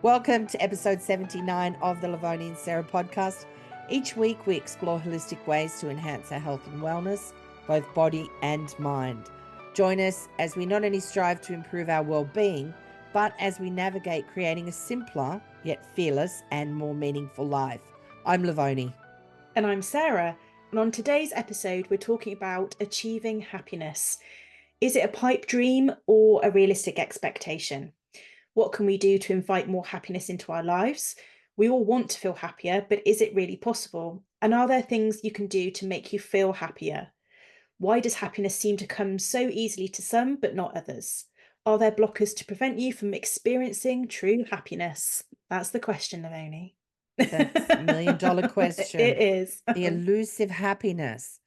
Welcome to episode 79 of the Lovoni and Sarah podcast. Each week we explore holistic ways to enhance our health and wellness, both body and mind. Join us as we not only strive to improve our well-being, but as we navigate creating a simpler, yet fearless and more meaningful life. I'm Lovoni. And I'm Sarah. And on today's episode, we're talking about achieving happiness. Is it a pipe dream or a realistic expectation? What can we do to invite more happiness into our lives? We all want to feel happier, but is it really possible? And are there things you can do to make you feel happier? Why does happiness seem to come so easily to some, but not others? Are there blockers to prevent you from experiencing true happiness? That's the question, Lovoni. That's $1 million question. It is. The elusive happiness.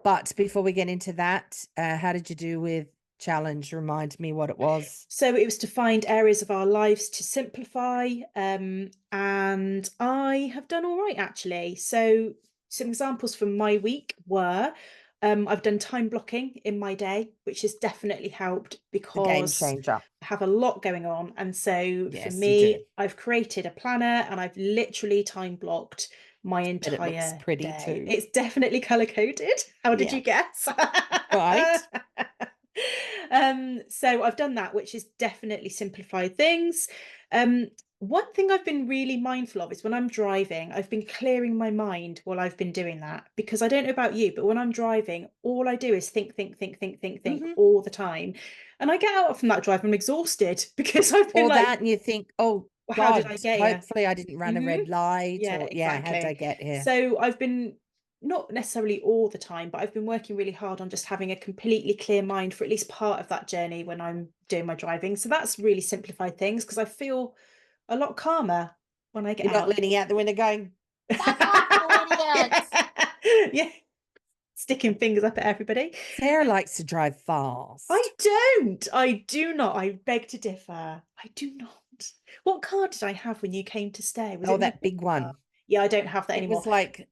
But before we get into that, how did you do with challenge? Remind me what it was. So it was to find areas of our lives to simplify, and I have done all right, actually. So some examples from my week were I've done time blocking in my day, which has definitely helped The game because changer. I have a lot going on. And so Yes, for you me, do. I've created a planner and I've literally time blocked my But it looks entire pretty day. too. It's definitely color coded. How did Yeah. you guess? Right. So I've done that, which has definitely simplified things. One thing I've been really mindful of is when I'm driving, I've been clearing my mind while I've been doing that, because I don't know about you, but when I'm driving, all I do is think Mhm. all the time. And I get out from that drive, I'm exhausted because I've been Or like, that, and you think, oh well, how did I God, get here? hopefully I didn't run a red light, Yeah, or how did I exactly. get here? So I've been, not necessarily all the time, but I've been working really hard on just having a completely clear mind for at least part of that journey when I'm doing my driving. So that's really simplified things because I feel a lot calmer when I get You're not out. leaning out the window going, fuck off, you idiots. Yeah, sticking fingers up at everybody. Sarah likes to drive fast. I do not. I beg to differ. I do not. What car did I have when you came to stay? Was Oh, it my that big car? one. Yeah, I don't have that It anymore. was like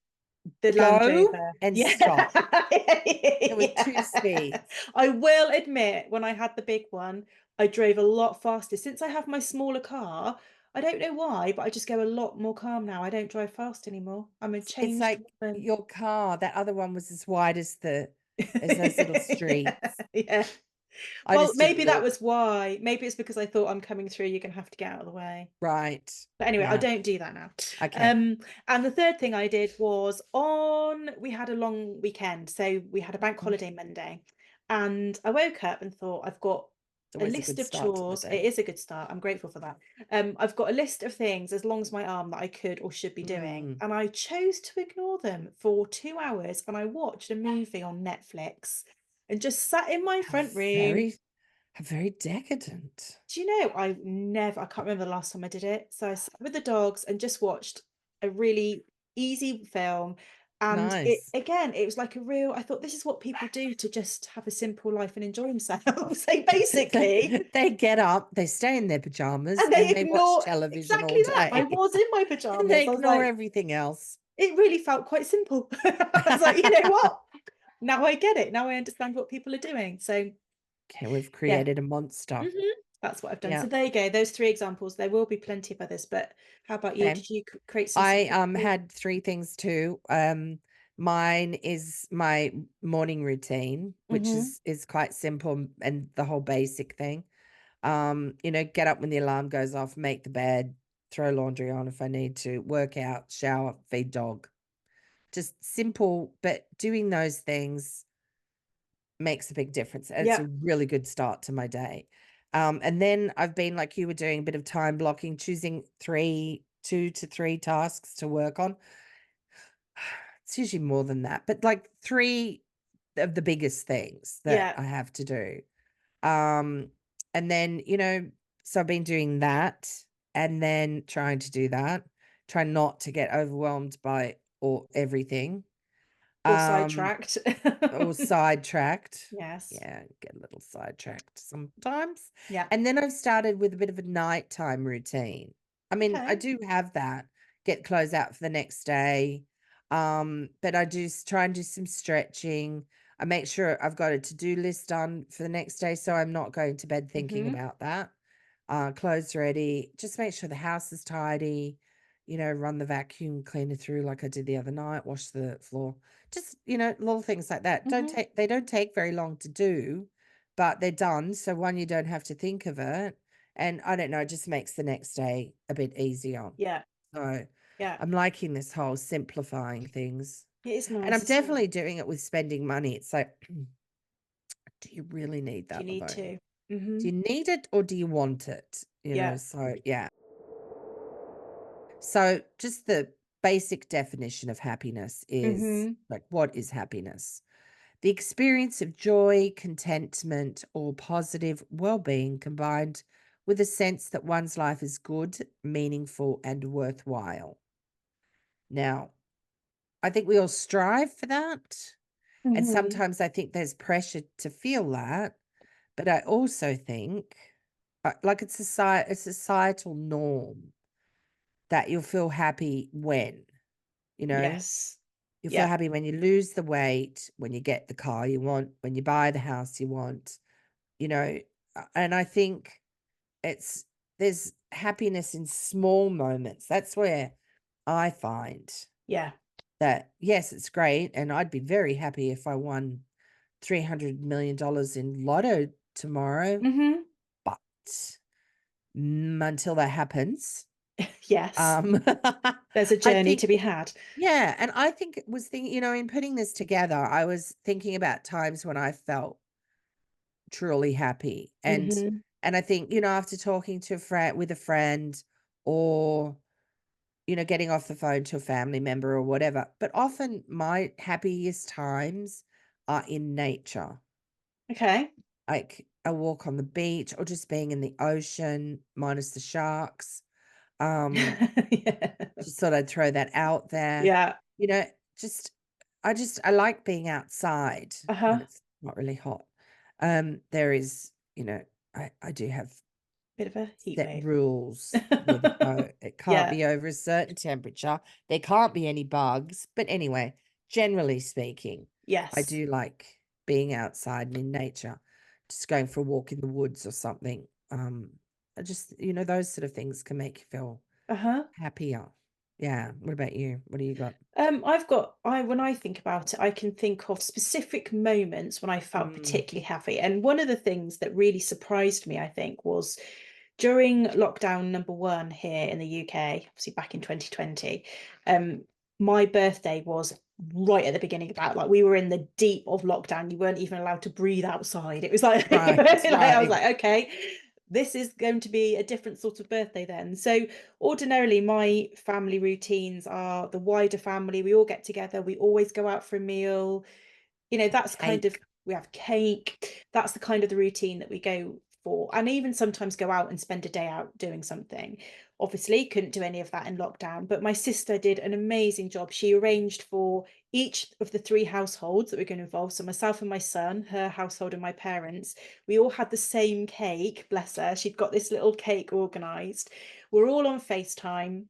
The Land go Rover. and Yeah. stop. There were two Yeah. speeds. I will admit, when I had the big one, I drove a lot faster. Since I have my smaller car, I don't know why, but I just go a lot more calm now. I don't drive fast anymore. I'm a It's changed like woman. your car. That other one was as wide as those little streets. Yeah. I Well, just didn't maybe that look. was why. Maybe it's because I thought I'm coming through, you're gonna have to get out of the way. Right. But anyway, I Yeah. don't do that now. Okay. And the third thing I did was we had a long weekend. So we had a bank holiday Monday. And I woke up and thought, I've got It's a always a list good of start to the chores. It day. is a good start. I'm grateful for that. I've got a list of things as long as my arm that I could or should be doing. And I chose to ignore them for 2 hours and I watched a movie on Netflix and just sat in my front room. Very decadent. Do you know, I can't remember the last time I did it. So I sat with the dogs and just watched a really easy film. And Nice. it was like I thought this is what people do to just have a simple life and enjoy themselves. So basically, They get up, they stay in their pajamas, and and they they watch ignore television all exactly that. I day. was in my And pajamas. they I was ignore like, everything else. it really felt quite simple. I was like, you know what? Now I get it. Now I understand what people are doing. So Okay, we've yeah. created a monster. That's what I've done. Yeah. So there you go. Those 3 examples. There will be plenty of others, but how about you? Okay. Did you create some I simple had 3 things too. Mine is my morning routine, which Mhm. is quite simple and the whole basic thing. Get up when the alarm goes off, make the bed, throw laundry on if I need to, work out, shower, feed dog. Just simple, but doing those things makes a big difference. And it's a Yep. really good start to my day. And then I've been like you were doing a bit of time blocking, choosing 2 to 3 tasks to work on. It's usually more than that, but like 3 of the biggest things that Yeah. I have to do. Um, and then, so I've been doing that and then trying to do that, try not to get overwhelmed by everything. Or Um, sidetracked. or sidetracked. Yes. Yeah, get a little sidetracked sometimes. Yeah. And then I've started with a bit of a nighttime routine. I mean, I Okay. do have that, get clothes out for the next day. But I do try and do some stretching. I make sure I've got a to-do list done for the next day, so I'm not going to bed thinking Mhm. about that. clothes ready, just make sure the house is tidy, run the vacuum cleaner through like I did the other night, wash the floor. Just, little things like that. Mhm. They don't take very long to do, but they're done. So one, you don't have to think of it. And I don't know, it just makes the next day a bit easier. Yeah. So Yeah. I'm liking this whole simplifying things. It is And I'm nice, isn't it? definitely doing it with spending money. It's like, do you really need Do you that, need Lovoni? to? Do you Mhm. need it or do you want it? Yeah. So yeah. So just the basic definition of happiness is Mhm. like, what is happiness? The experience of joy, contentment, or positive well-being combined with a sense that one's life is good, meaningful, and worthwhile. Now, I think we all strive for that. And Mhm. sometimes I think there's pressure to feel that. But I also think like it's a societal norm that you'll feel happy when, you know, Yes. you feel Yeah. happy when you lose the weight, when you get the car you want, when you buy the house you want, you know. And I think it's there's happiness in small moments. That's where I find Yeah. that, yes, it's great. And I'd be very happy if I won $300 million in lotto tomorrow. Mhm. But until that happens, Yes. um, There's a I journey think to be had. yeah, and I think it was thinking, in putting this together, I was thinking about times when I felt truly happy. Mhm. And I think, after talking to a friend or, getting off the phone to a family member or whatever, but often my happiest times are in nature. Okay. Like a walk on the beach or just being in the ocean minus the sharks. Um, Yeah. just thought I'd throw that out there. Yeah. You know, just I like being outside when Uh-huh. it's not really hot. There is, I do have Bit of a heat set wave. rules with it though. It can't Yeah. be over a certain temperature. There can't be any bugs. But anyway, generally speaking, I Yes. do like being outside and in nature, just going for a walk in the woods or something. I just, those sort of things can make you feel Uh-huh. happier. Yeah. What about you? What do you got? When I think about it, I can think of specific moments when I felt Mm, particularly happy. And one of the things that really surprised me, I think, was during lockdown number one here in the UK, obviously back in 2020. My birthday was right at the beginning of that. Like we were in the deep of lockdown. You weren't even allowed to breathe outside. It was like, right, like I was right. like, okay, this is going to be a different sort of birthday then. So ordinarily, my family routines are the wider family. We all get together. We always go out for a meal. That's kind of Cake. we have cake. That's the kind of the routine that we go for. And even sometimes go out and spend a day out doing something. Obviously, couldn't do any of that in lockdown, but my sister did an amazing job. She arranged for each of the three households that we're going to involve. So myself and my son, her household and my parents, we all had the same cake, bless her. She'd got this little cake organized. We're all on FaceTime.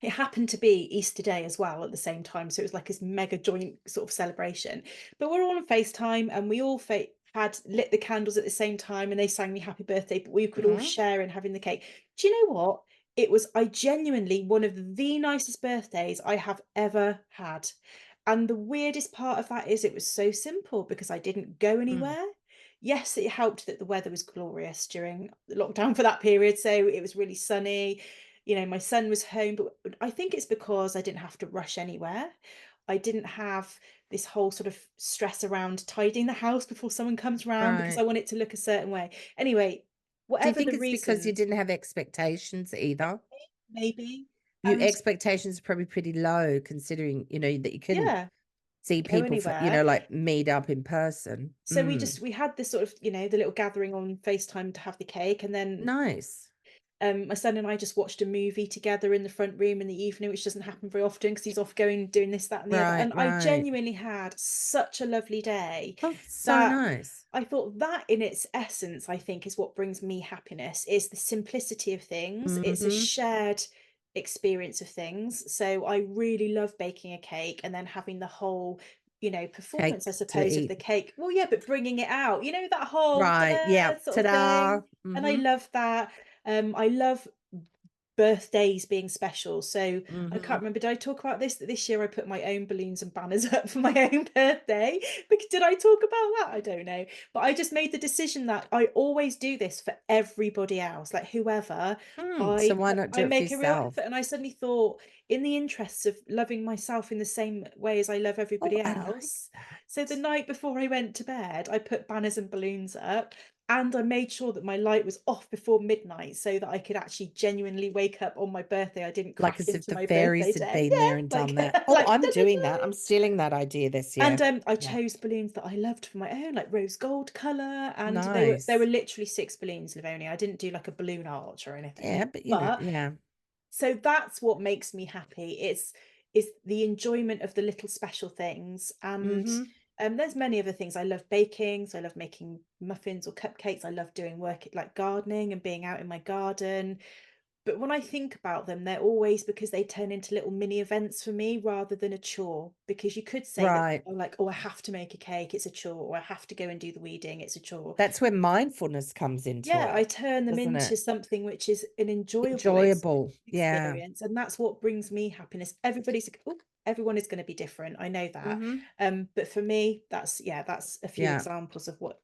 It happened to be Easter Day as well at the same time, so it was like this mega joint sort of celebration. But we're all on FaceTime and we all had lit the candles at the same time and they sang me happy birthday, but we could all Hmm. share in having the cake. Do you know what? I genuinely one of the nicest birthdays I have ever had. And the weirdest part of that is it was so simple because I didn't go Mm, anywhere. Yes, it helped that the weather was glorious during the lockdown for that period. So it was really sunny. My son was home, but I think it's because I didn't have to rush anywhere. I didn't have this whole sort of stress around tidying the house before someone comes around because I right. want it to look a certain way. Anyway, Do you whatever think the it's because you reasons, didn't have expectations either? maybe. Your And expectations are probably pretty low considering, that you couldn't yeah, see go people for, anywhere. like meet up in person. So Mm, we had this sort of, the little gathering on FaceTime to have the cake. And then nice. my son and I just watched a movie together in the front room in the evening, which doesn't happen very often because he's off going doing this, that, and the other. Right, And I right. genuinely had such a lovely day Oh, that's so that nice. I thought that in its essence, I think, is what brings me happiness, is the simplicity of things. It's a Mhm. shared experience of things. So I really love baking a cake and then having the whole, performance, I Cake to suppose, of eat. the cake. Well, yeah, but bringing it out, that whole Right, yeah. sort of Ta-da. thing. And I Mhm. love that. I love birthdays being special. So I Mm-hmm. can't remember, did I talk about this? That this year I put my own balloons and banners up for my own birthday. Because did I talk about that? I don't know. But I just made the decision that I always do this for everybody else, like whoever. So I why not do I it for make a real yourself? effort. And I suddenly thought, in the interests of loving myself in the same way as I love Oh, everybody I like else. So the that. night before I went to bed, I put banners and balloons up. And I made sure that my light was off before midnight so that I could actually genuinely wake up on my birthday. I didn't Like crack as if into the my birthday fairies had day. been there and Yeah, done like that. Oh, like I'm da, da, doing that. da. I'm stealing that idea this And year. I Yeah. chose balloons that I loved for my own, like rose gold color, and they were Nice. literally 6 balloons, Livoni. I didn't do like a balloon arch or anything. Yeah, but But yeah. so that's what makes me happy. It's is the enjoyment of the little special things. And Mm-hmm. there's many other things. I love baking, so I love making muffins or cupcakes. I love doing work like gardening and being out in my garden. But when I think about them, they're always because they turn into little mini events for me rather than a chore. Because you could say that, Right. oh, like, oh, I have to make a cake, it's a chore, or I have to go and do the weeding, it's a chore. That's where mindfulness comes into Yeah, I it, turn them doesn't into it? something which is an enjoyable Enjoyable. Yeah. experience, and that's what brings me happiness. Everyone is going to be different, I know that. Mm-hmm. But for me, that's a few Yeah. examples of what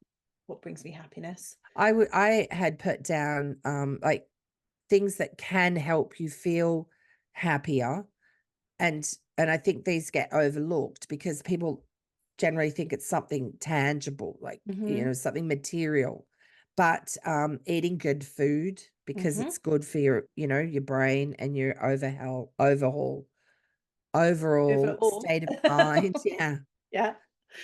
brings me happiness. I had put down like things that can help you feel happier, and I think these get overlooked because people generally think it's something tangible, like, Hmm. something material. But eating good food because Hmm. it's good for your brain and your overall Overall. state of mind. Yeah. Yeah,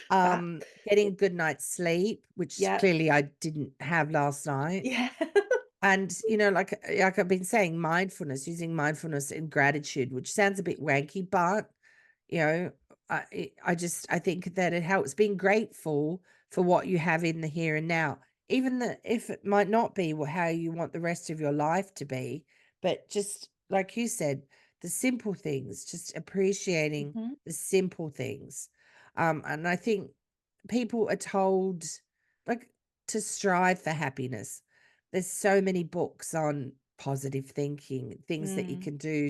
back. Getting a good night's sleep, which Yeah. clearly I didn't have last night. Yeah. And, like I've been saying, mindfulness, using mindfulness and gratitude, which sounds a bit wanky, but, you know, I think that it helps being grateful for what you have in the here and now, even if it might not be how you want the rest of your life to be, but just like you said, the simple things, just appreciating Hmm. the simple things. And I think people are told, like, to strive for happiness. There's so many books on positive thinking, things that you Mm. can do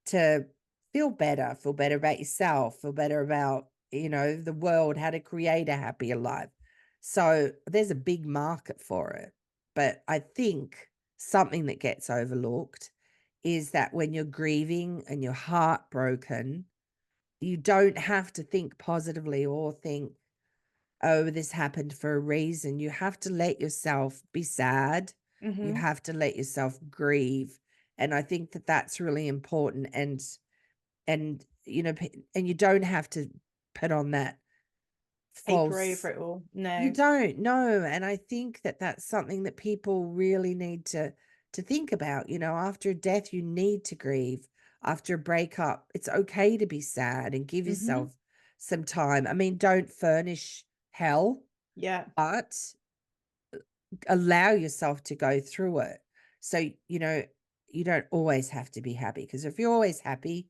to feel better about yourself, feel better about, the world, how to create a happier life. So there's a big market for it. But I think something that gets overlooked is that when you're grieving and you're heartbroken, you don't have to think positively or think, oh, this happened for a reason. You have to let yourself be sad. You Hmm. have to let yourself grieve. And I think that that's really important. And, and you don't have to put on that Paper over false, it all. you No. don't know. And I think that that's something that people really need to think about. After a death, you need to grieve. After a breakup, it's okay to be sad and give Hmm. yourself some time. I mean, don't furnish hell, Yeah. but allow yourself to go through it. So, you don't always have to be happy, because if you're always happy,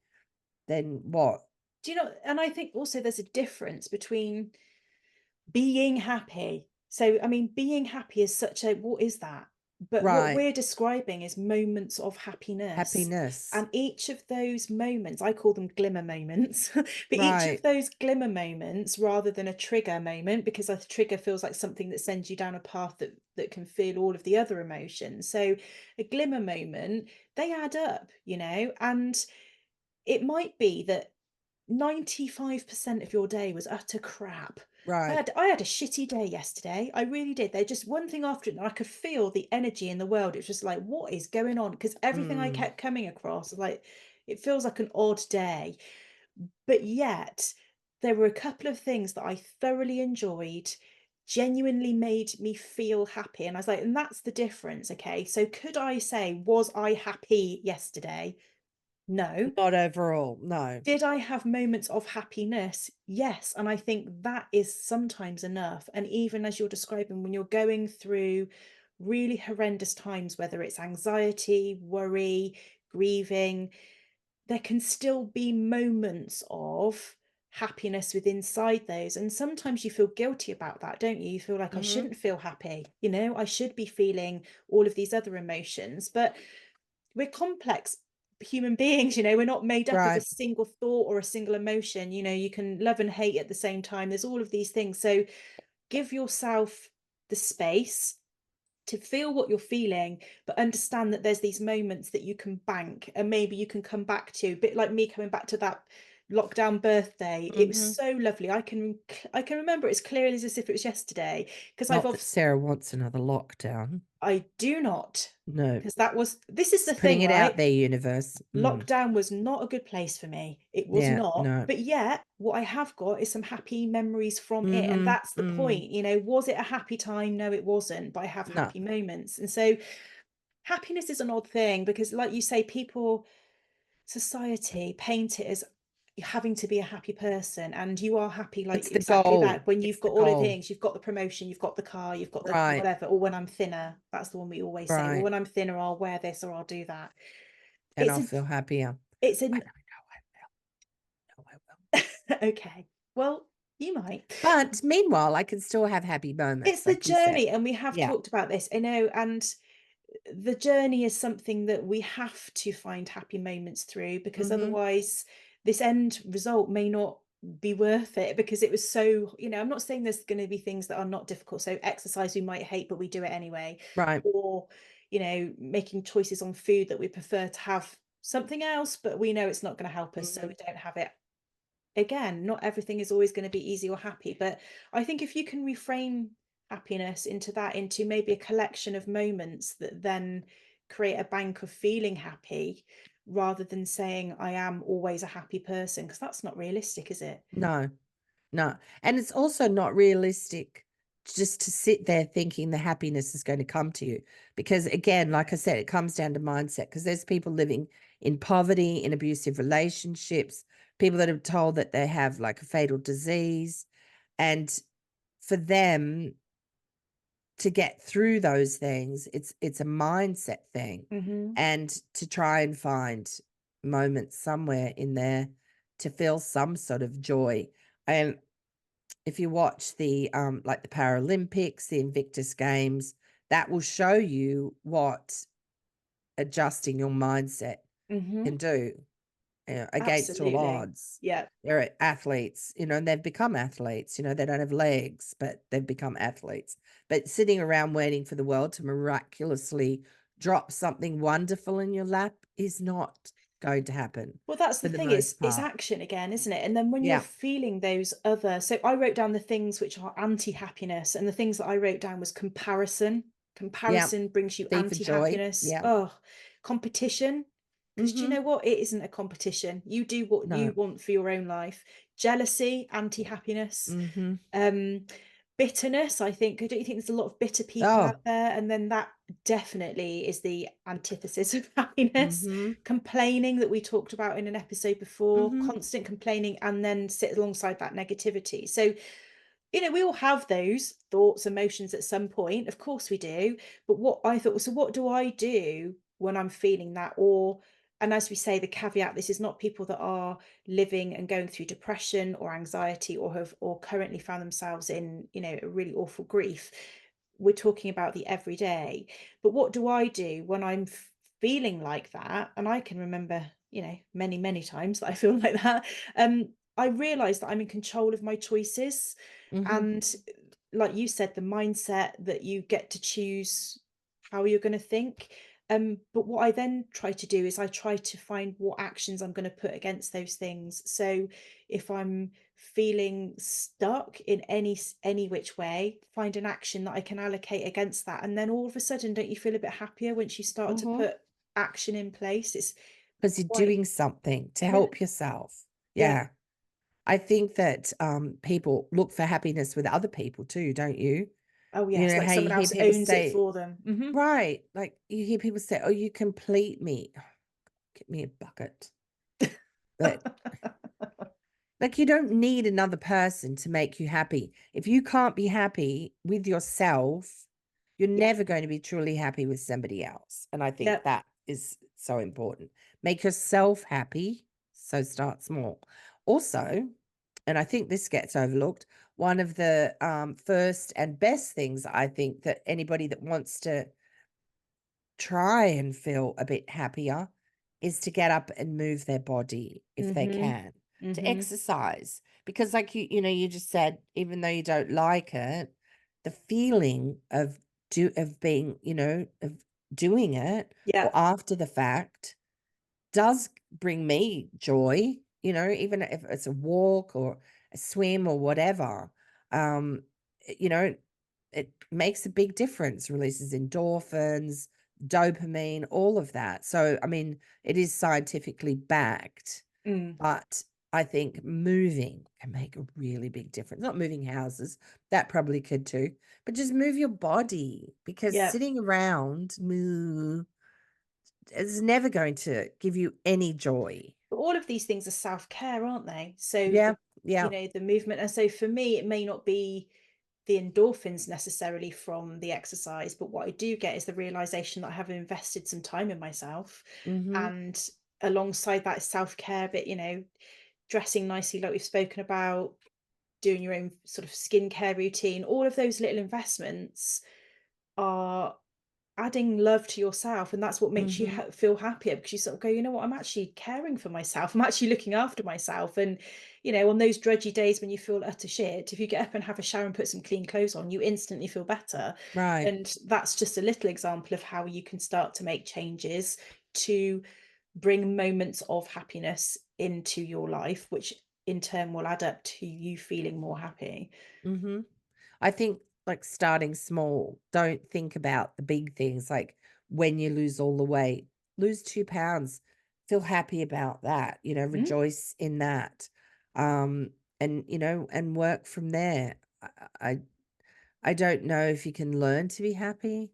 then what? Do you know, and I think also there's a difference between being happy. So, I mean, being happy is such a, what is that? But what Right. we're describing is moments of happiness. Happiness. And each of those moments, I call them glimmer moments, but each of Right. those glimmer moments, rather than a trigger moment, because a trigger feels like something that sends you down a path that can feel all of the other emotions. So a glimmer moment, they add up, and it might be that 95% of your day was utter crap. I Right. had I had a shitty day yesterday. I really did. They're just one thing after another. I could feel the energy in the world. It was just like, what is going on? Because everything I Mm. kept coming across, like, it feels like an odd day. But yet, there were a couple of things that I thoroughly enjoyed, genuinely made me feel happy. And I was like, and that's the difference. Okay. So could I say, was I happy yesterday? No. Not overall. No. Did I have moments of happiness? Yes. And I think that is sometimes enough. And even as you're describing, when you're going through really horrendous times, whether it's anxiety, worry, grieving, there can still be moments of happiness within inside those. And sometimes you feel guilty about that, don't you? You feel like I shouldn't feel happy, I should be feeling all of these other emotions. But we're complex human beings, we're not made up of a Right. single thought or a single emotion. You can love and hate at the same time. There's all of these things. So give yourself the space to feel what you're feeling, but understand that there's these moments that you can bank and maybe you can come back to. A bit like me coming back to that lockdown birthday. It was so lovely. I can remember it as clearly as if it was yesterday, because Not that Sarah wants another lockdown. I do not, No. because this is the Just putting thing, it out right? there, universe. Lockdown was not a good place for me. It was Yeah, not. no. But yet, what I have got is some happy memories from it. And that's the point. Was it a happy time? No, it wasn't. But I have No. happy moments. And so happiness is an odd thing because, like you say, society paint it as having to be a happy person, and you are happy, like It's the exactly goal. that, when It's you've the got all the goal. things, you've got the promotion, you've got the car, you've got the Right. whatever. Or when I'm thinner, that's the one we always say, well, Right. when I'm thinner, I'll wear this or I'll do that. And It's I'll a feel happier. it's I an know I will. okay, well, you might. But meanwhile, I can still have happy It's moments, the like you said. journey, and we have Yeah. talked about this, I know, and the journey is something that we have to find happy moments through, because otherwise this end result may not be worth it, because it was so, I'm not saying there's going to be things that are not difficult. So exercise we might hate, but we do it anyway. Right. Or, making choices on food that we prefer to have something else, but we know it's not going to help us, so we don't have it. Again, not everything is always going to be easy or happy, but I think if you can reframe happiness into maybe a collection of moments that then create a bank of feeling happy, rather than saying I am always a happy person, because that's not realistic, is it? No. No. And it's also not realistic just to sit there thinking the happiness is going to come to you. Because again, like I said, it comes down to mindset, because there's people living in poverty, in abusive relationships, people that are told that they have like a fatal disease. And for them to get through those things, it's a mindset thing. And to try and find moments somewhere in there to feel some sort of joy. And if you watch the like the Paralympics, the Invictus Games, that will show you what adjusting your mindset Mm-hmm. can do, against all Absolutely. odds. Yeah. They're athletes, and they've become athletes. They don't have legs, but they've become athletes. But sitting around waiting for the world to miraculously drop something wonderful in your lap is not going to happen Well, that's for the the thing, most it's part. action again, isn't it? And then when you're Yeah. feeling those other, so I wrote down the things which are anti-happiness, and the things that I wrote down was comparison. Yeah. Comparison brings you C for joy. anti-happiness. Yeah. Oh, competition. Because do you know Mm-hmm. what? It isn't a competition. You do what you No. want for your own life. Jealousy, anti-happiness. Mm-hmm. Bitterness, I think. Don't you think there's a lot of bitter people Oh. out there? And then that definitely is the antithesis of happiness. Mm-hmm. Complaining, that we talked about in an episode before, Mm-hmm. constant complaining, and then sit alongside that negativity. So, we all have those thoughts, emotions at some point. Of course we do. But what I thought was, so what do I do when I'm feeling that? And as we say, the caveat, this is not people that are living and going through depression or anxiety, or currently found themselves in, a really awful grief. We're talking about the everyday. But what do I do when I'm feeling like that? And I can remember, many, many times that I feel like that. I realize that I'm in control of my choices. Mm-hmm. And like you said, the mindset that you get to choose how you're going to think. But what I then try to do is I try to find what actions I'm going to put against those things. So if I'm feeling stuck in any which way, find an action that I can allocate against that. And then all of a sudden, don't you feel a bit happier once you start to Mm-hmm. put action in place? It's Because you're quite, doing something to yeah, help yourself. yeah. Yeah. I think that people look for happiness with other people too, don't you? Oh You yes, know like how you someone hear else people owns it say, for them. right, like you hear people say, "Oh, you complete me." Get me a bucket. But like you don't need another person to make you happy. If you can't be happy with yourself, you're Yeah, never going to be truly happy with somebody else. And I yeah. think that is so important. Make yourself happy. So start small. Also, and I think this gets overlooked, one of the first and best things I think that anybody that wants to try and feel a bit happier is to get up and move their body if they Mm-hmm. can, to Mm-hmm. exercise. Because like you just said, even though you don't like it, the feeling of being, of doing it Yeah. or after the fact does bring me joy, even if it's a walk or a swim or whatever. Um, it- you know, it makes a big difference, releases endorphins, dopamine, all of that. So, I mean, it is scientifically backed, Mm. but I think moving can make a really big difference. Not moving houses, that probably could too, but just move your body because Yeah. sitting around is never going to give you any joy. But all of these things are self-care, aren't they? So Yeah, yeah. the movement. And so for me, it may not be the endorphins necessarily from the exercise, but what I do get is the realization that I have invested some time in myself. Mhm. And alongside that self-care bit, dressing nicely, like we've spoken about, doing your own sort of skincare routine, all of those little investments are adding love to yourself, and that's what makes you Mhm. feel happier, because you sort of go, you know what, I'm actually caring for myself, I'm actually looking after myself. And on those drudgy days when you feel utter shit, if you get up and have a shower and put some clean clothes on, you instantly feel better. Right. And that's just a little example of how you can start to make changes to bring moments of happiness into your life, which in turn will add up to you feeling more happy. Mhm. I think, like, starting small, don't think about the big things, like, when you lose all the weight, lose 2 pounds, feel happy about that, Mhm. rejoice in that, um, and work from there. I I don't know if you can learn to be happy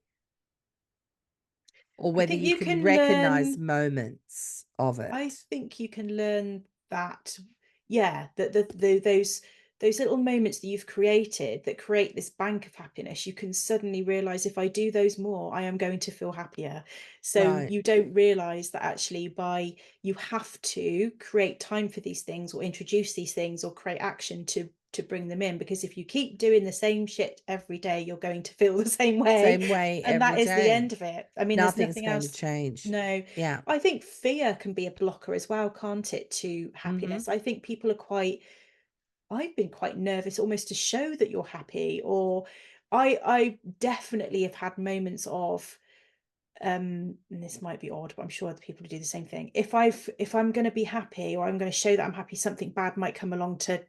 or I whether think you you can can recognize learn moments of I it. think you can learn that, yeah, that those little moments that you've created that create this bank of happiness, you can suddenly realize, if I do those more, I am going to feel happier. So Right. you don't realize that actually you have to create time for these things, or introduce these things, or create action to bring them in, because if you keep doing the same shit every day, you're going to feel the same way, Same way and that every is the day. end of it. I mean, there's Nothing's nothing going to else. change. No, Yeah. I think fear can be a blocker as well, can't it, to Mhm. happiness? I think people are I've been quite nervous almost to show that you're happy, or I definitely have had moments of, and this might be odd, but I'm sure other people do the same thing. If I'm going to be happy, or I'm going to show that I'm happy, something bad might come along to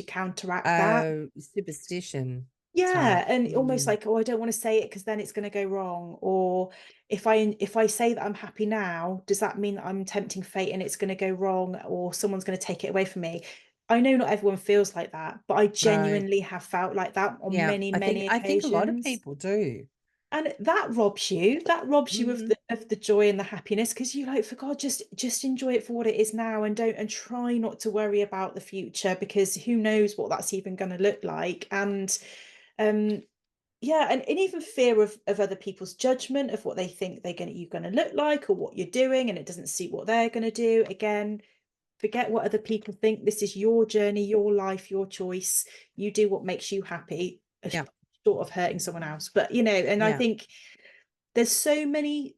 counteract that. Oh, superstition type. Yeah, and almost Mm. like, oh, I don't want to say it because then it's going to go wrong. Or if I say that I'm happy now, does that mean that I'm tempting fate and it's going to go wrong, or someone's going to take it away from me? I know not everyone feels like that, but I Right. genuinely have felt like that on Yeah. many, I think many I think a lot of occasions. people do. And that robs you of Mhm. the joy and the happiness, because you like, for God, just enjoy it for what it is now, and don't, and try not to worry about the future, because who knows what that's even going to look like. And um yeah, and even fear of other people's judgment of what they think you're gonna look like, or what you're doing, and it doesn't suit what they're gonna do. Again, forget what other people think. This is your journey, your life, your choice. You do what makes you happy, Yeah. short of hurting someone else. But and I Yeah. think there's so many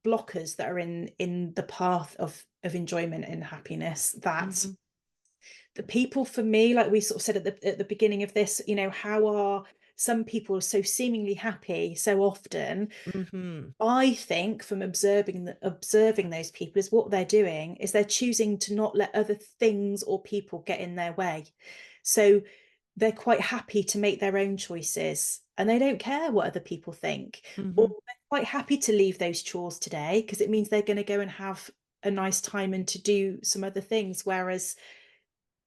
blockers that are in the path of enjoyment and happiness, that Mhm. the people, for me, like we sort of said at the beginning of this, how are some people so seemingly happy so often? Mhm. I think, from observing those people, is what they're doing is they're choosing to not let other things or people get in their way. So they're quite happy to make their own choices, and they don't care what other people think. Or Mhm. they're quite happy to leave those chores today because it means they're going to go and have a nice time and to do some other things. Whereas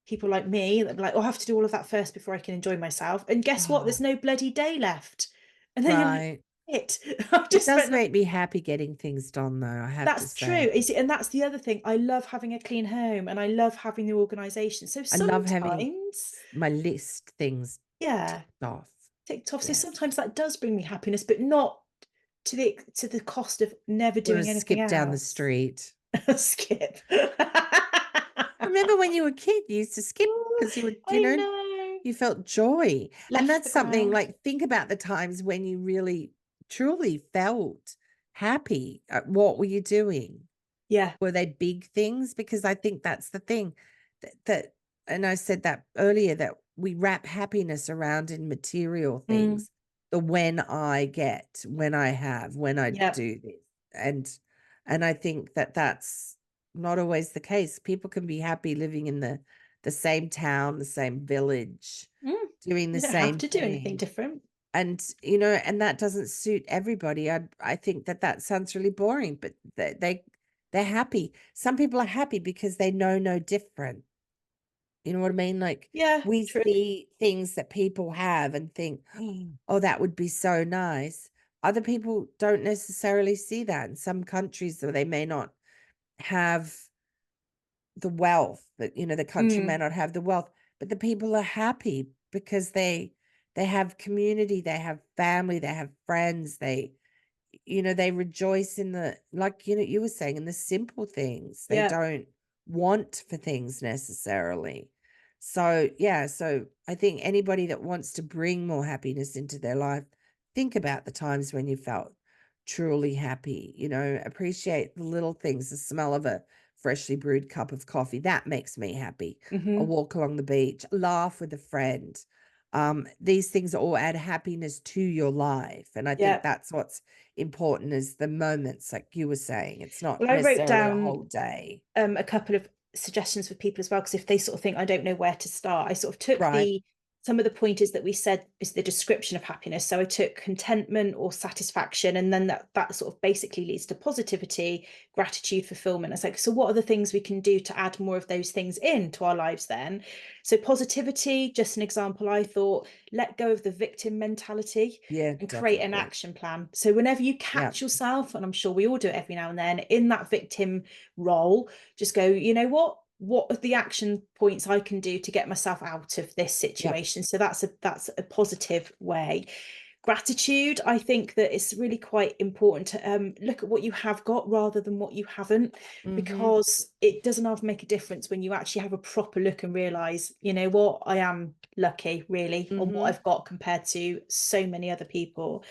people like me that be like, oh, I have to do all of that first before I can enjoy myself. And guess what? There's Oh, no bloody day left. And then you're like, right. it. I've It just does spent make me happy getting things done, though, I have to That's true. say. And that's the other thing. I love having a clean home, and I love having the organization. So I love having sometimes, my list things yeah, ticked off. ticked off. So Yes. sometimes that does bring me happiness, but not to the cost of never Wanna doing anything skip down the else. street. Skip. Remember when you were a kid, you used to skip because you would, I know. you felt joy. And Left that's the something, ground. like, think about the times when you really truly felt happy. What were you doing? Yeah. Were they big things? Because I think that's the thing that and I said that earlier, that we wrap happiness around in material Mm, things. The when I get, when I have, when I yeah. do this. And I think that that's not always the case. People can be happy living in the same town, the same village, Mm, doing the you don't have same to do anything thing. different. And, and that doesn't suit everybody. I think that that sounds really boring, but they're happy. Some people are happy because they know no different. You know what I mean? Like, Yeah, we true. see things that people have and think, oh, that would be so nice. Other people don't necessarily see that. In some countries, though, they may not have the wealth, that, the country may Mm, not have the wealth, but the people are happy because they have community, they have family, they have friends, they rejoice in the, like, you were saying, in the simple things. They yeah. don't want for things necessarily. So yeah, so I think anybody that wants to bring more happiness into their life, think about the times when you felt truly happy. Appreciate the little things, the smell of a freshly brewed cup of coffee, that makes me happy. A Hmm. walk along the beach, a laugh with a friend. These things all add happiness to your life, and I think Yeah. that's what's important, is the moments, like you were saying. It's not Well, I wrote necessarily a down whole day. a couple of suggestions for people as well, because if they sort of think I don't know where to start, I sort of took Right. some of the pointers that we said is the description of happiness. So I took contentment or satisfaction, and then that sort of basically leads to positivity, gratitude, fulfillment. It's like, so what are the things we can do to add more of those things into our lives then? So positivity, just an example, I thought, let go of the victim mentality Yeah, and create an definitely. action plan. So whenever you Yeah. catch yourself, and I'm sure we all do it every now and then, in that victim role, just go, you know what are the action points I can do to get myself out of this Yeah. situation? So that's a positive way. Gratitude, I think that it's really quite important to look at what you have got rather than what you haven't, Mm-hmm. because it doesn't have to make a difference when you actually have a proper look and realize, you know what, I am lucky really on what Mm-hmm. I've got compared to so many other people.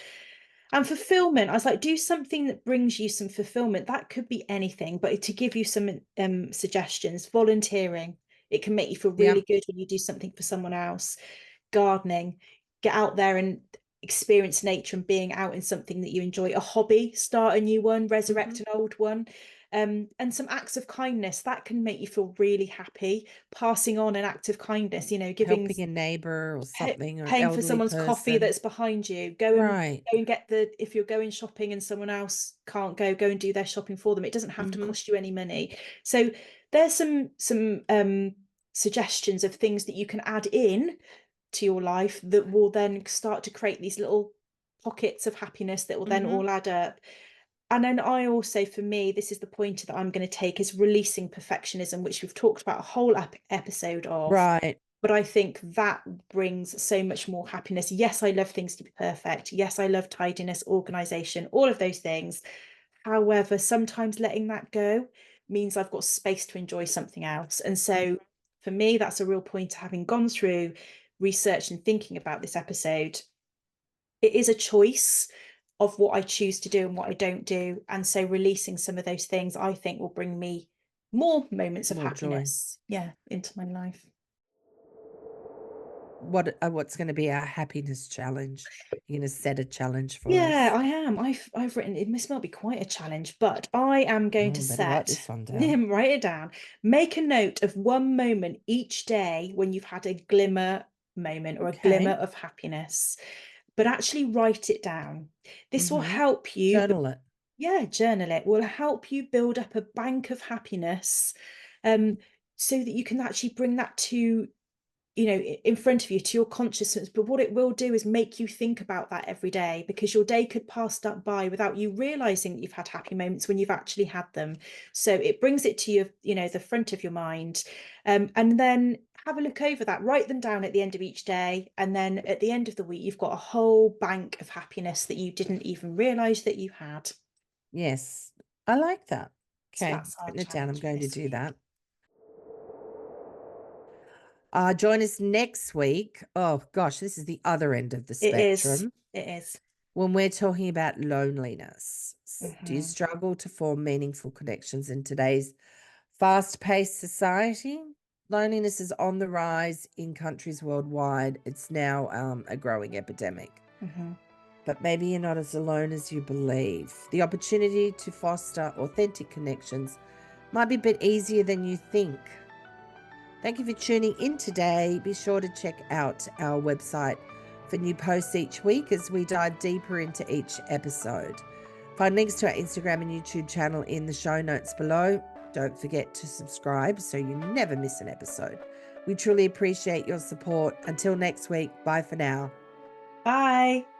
And fulfillment, I was like, do something that brings you some fulfillment. That could be anything, but to give you some suggestions, volunteering, it can make you feel Yeah. really good when you do something for someone else. Gardening, get out there and experience nature and being out in something that you enjoy. A hobby, start a new one, Mm-hmm. resurrect an old one. And some acts of kindness that can make you feel really happy. Passing on an act of kindness, giving, Helping a neighbor or something, or paying for elderly someone's coffee person. that's behind you. Right. Go and get if you're going shopping and someone else can't go and do their shopping for them. It doesn't have to Mm-hmm. cost you any money. So there's some suggestions of things that you can add in to your life that will then start to create these little pockets of happiness that will then Mm-hmm. all add up. And then I also, for me, this is the pointer that I'm going to take, is releasing perfectionism, which we've talked about a whole episode of. Right. But I think that brings so much more happiness. Yes, I love things to be perfect. Yes, I love tidiness, organization, all of those things. However, sometimes letting that go means I've got space to enjoy something else. And so for me, that's a real point, having gone through research and thinking about this episode. It is a choice of what I choose to do and what I don't do. And so releasing some of those things, I think, will bring me more moments of More joy. happiness, yeah, into my life. What's going to be our happiness challenge? You're going to set a challenge for Yeah, us? I am. I've written, it must not be quite a challenge, but I am going to Oh, better write set, this one down. write it down, make a note of one moment each day when you've had a glimmer moment or a glimmer Okay. of happiness, but actually write it down. This will Mm-hmm. help you, Journal it. yeah, journal it, will help you build up a bank of happiness, um, so that you can actually bring that to, in front of you, to your consciousness. But what it will do is make you think about that every day, because your day could pass that by without you realizing that you've had happy moments when you've actually had them. So it brings it to your, the front of your mind. And then have a look over that, write them down at the end of each day. And then at the end of the week, you've got a whole bank of happiness that you didn't even realize that you had. Yes. I like that. So Okay. that's our Written it down. I'm challenge for going to this do week. that. Join us next week. Oh gosh, this is the other end of the It spectrum. is. When we're talking about loneliness. Do you Mm-hmm. struggle to form meaningful connections in today's fast-paced society? Loneliness is on the rise in countries worldwide. It's now a growing epidemic. Mm-hmm. But maybe you're not as alone as you believe. The opportunity to foster authentic connections might be a bit easier than you think. Thank you for tuning in today. Be sure to check out our website for new posts each week as we dive deeper into each episode. Find links to our Instagram and YouTube channel in the show notes below. Don't forget to subscribe so you never miss an episode. We truly appreciate your support. Until next week, bye for now. Bye.